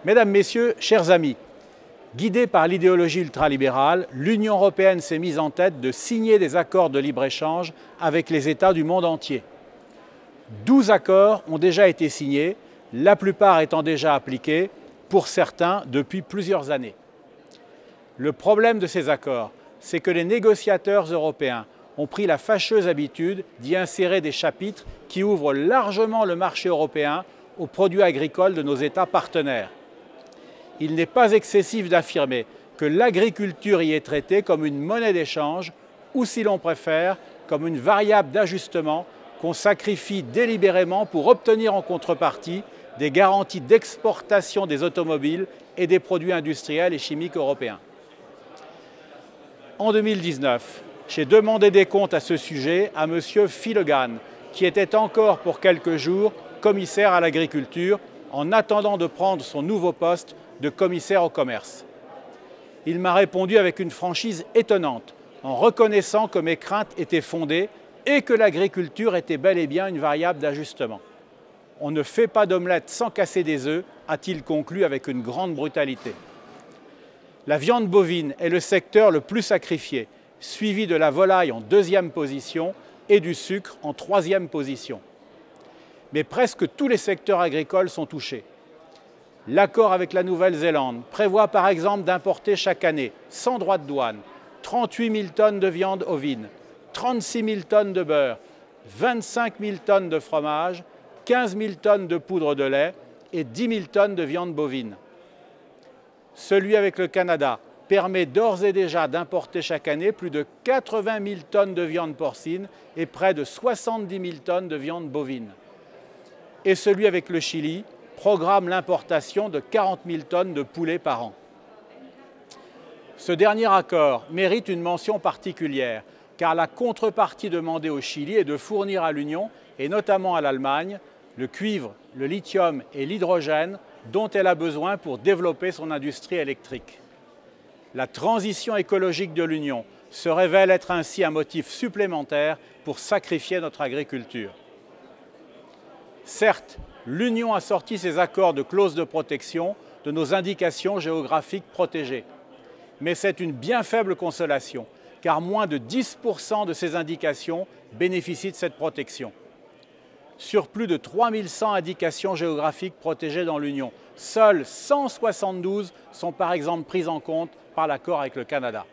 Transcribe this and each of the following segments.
Mesdames, Messieurs, chers amis, guidée par l'idéologie ultralibérale, l'Union européenne s'est mise en tête de signer des accords de libre-échange avec les États du monde entier. 12 accords ont déjà été signés, la plupart étant déjà appliqués, pour certains depuis plusieurs années. Le problème de ces accords, c'est que les négociateurs européens ont pris la fâcheuse habitude d'y insérer des chapitres qui ouvrent largement le marché européen aux produits agricoles de nos États partenaires. Il n'est pas excessif d'affirmer que l'agriculture y est traitée comme une monnaie d'échange ou, si l'on préfère, comme une variable d'ajustement qu'on sacrifie délibérément pour obtenir en contrepartie des garanties d'exportation des automobiles et des produits industriels et chimiques européens. En 2019, j'ai demandé des comptes à ce sujet à M. Phil Hogan, qui était encore pour quelques jours commissaire à l'agriculture, en attendant de prendre son nouveau poste de commissaire au commerce. Il m'a répondu avec une franchise étonnante, en reconnaissant que mes craintes étaient fondées et que l'agriculture était bel et bien une variable d'ajustement. On ne fait pas d'omelette sans casser des œufs, a-t-il conclu avec une grande brutalité. La viande bovine est le secteur le plus sacrifié, suivi de la volaille en deuxième position et du sucre en troisième position. Mais presque tous les secteurs agricoles sont touchés. L'accord avec la Nouvelle-Zélande prévoit par exemple d'importer chaque année, sans droit de douane, 38 000 tonnes de viande ovine, 36 000 tonnes de beurre, 25 000 tonnes de fromage, 15 000 tonnes de poudre de lait et 10 000 tonnes de viande bovine. Celui avec le Canada permet d'ores et déjà d'importer chaque année plus de 80 000 tonnes de viande porcine et près de 70 000 tonnes de viande bovine. Et celui avec le Chili programme l'importation de 40 000 tonnes de poulet par an. Ce dernier accord mérite une mention particulière, car la contrepartie demandée au Chili est de fournir à l'Union, et notamment à l'Allemagne, le cuivre, le lithium et l'hydrogène dont elle a besoin pour développer son industrie électrique. La transition écologique de l'Union se révèle être ainsi un motif supplémentaire pour sacrifier notre agriculture. Certes, l'Union a sorti ses accords de clauses de protection de nos indications géographiques protégées. Mais c'est une bien faible consolation, car moins de 10% de ces indications bénéficient de cette protection. Sur plus de 3100 indications géographiques protégées dans l'Union, seules 172 sont par exemple prises en compte par l'accord avec le Canada.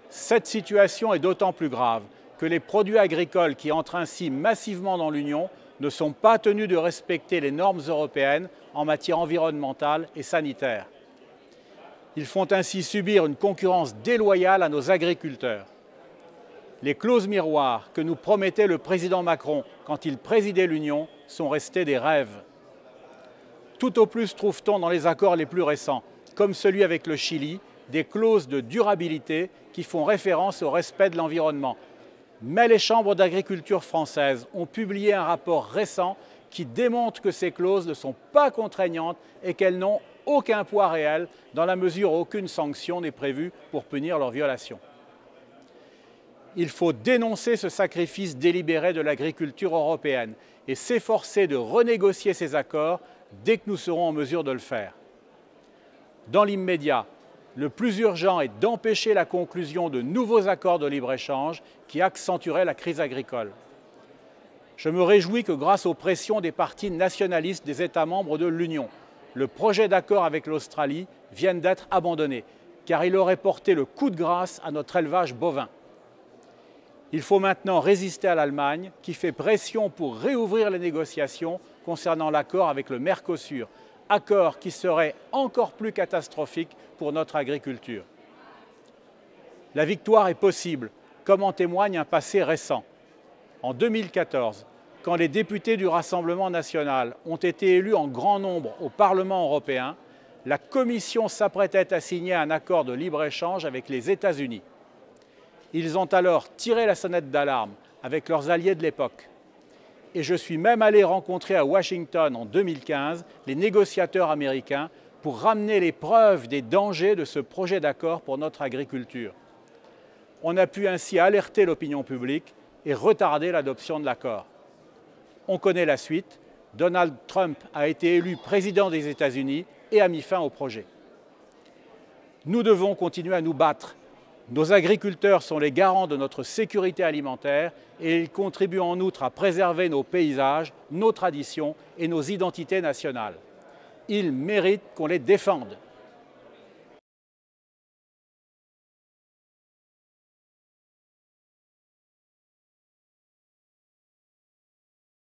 Cette situation est d'autant plus grave que les produits agricoles qui entrent ainsi massivement dans l'Union ne sont pas tenus de respecter les normes européennes en matière environnementale et sanitaire. Ils font ainsi subir une concurrence déloyale à nos agriculteurs. Les clauses miroirs que nous promettait le président Macron quand il présidait l'Union sont restées des rêves. Tout au plus trouve-t-on dans les accords les plus récents, comme celui avec le Chili, des clauses de durabilité qui font référence au respect de l'environnement. Mais les chambres d'agriculture françaises ont publié un rapport récent qui démontre que ces clauses ne sont pas contraignantes et qu'elles n'ont aucun poids réel dans la mesure où aucune sanction n'est prévue pour punir leur violation. Il faut dénoncer ce sacrifice délibéré de l'agriculture européenne et s'efforcer de renégocier ces accords dès que nous serons en mesure de le faire. Dans l'immédiat, le plus urgent est d'empêcher la conclusion de nouveaux accords de libre-échange qui accentueraient la crise agricole. Je me réjouis que grâce aux pressions des partis nationalistes des États membres de l'Union, le projet d'accord avec l'Australie vienne d'être abandonné, car il aurait porté le coup de grâce à notre élevage bovin. Il faut maintenant résister à l'Allemagne, qui fait pression pour réouvrir les négociations concernant l'accord avec le Mercosur, accord qui serait encore plus catastrophique pour notre agriculture. La victoire est possible, comme en témoigne un passé récent. En 2014, quand les députés du Rassemblement national ont été élus en grand nombre au Parlement européen, la Commission s'apprêtait à signer un accord de libre-échange avec les États-Unis. Ils ont alors tiré la sonnette d'alarme avec leurs alliés de l'époque. Et je suis même allé rencontrer à Washington en 2015 les négociateurs américains pour ramener les preuves des dangers de ce projet d'accord pour notre agriculture. On a pu ainsi alerter l'opinion publique et retarder l'adoption de l'accord. On connaît la suite. Donald Trump a été élu président des États-Unis et a mis fin au projet. Nous devons continuer à nous battre. Nos agriculteurs sont les garants de notre sécurité alimentaire et ils contribuent en outre à préserver nos paysages, nos traditions et nos identités nationales. Ils méritent qu'on les défende.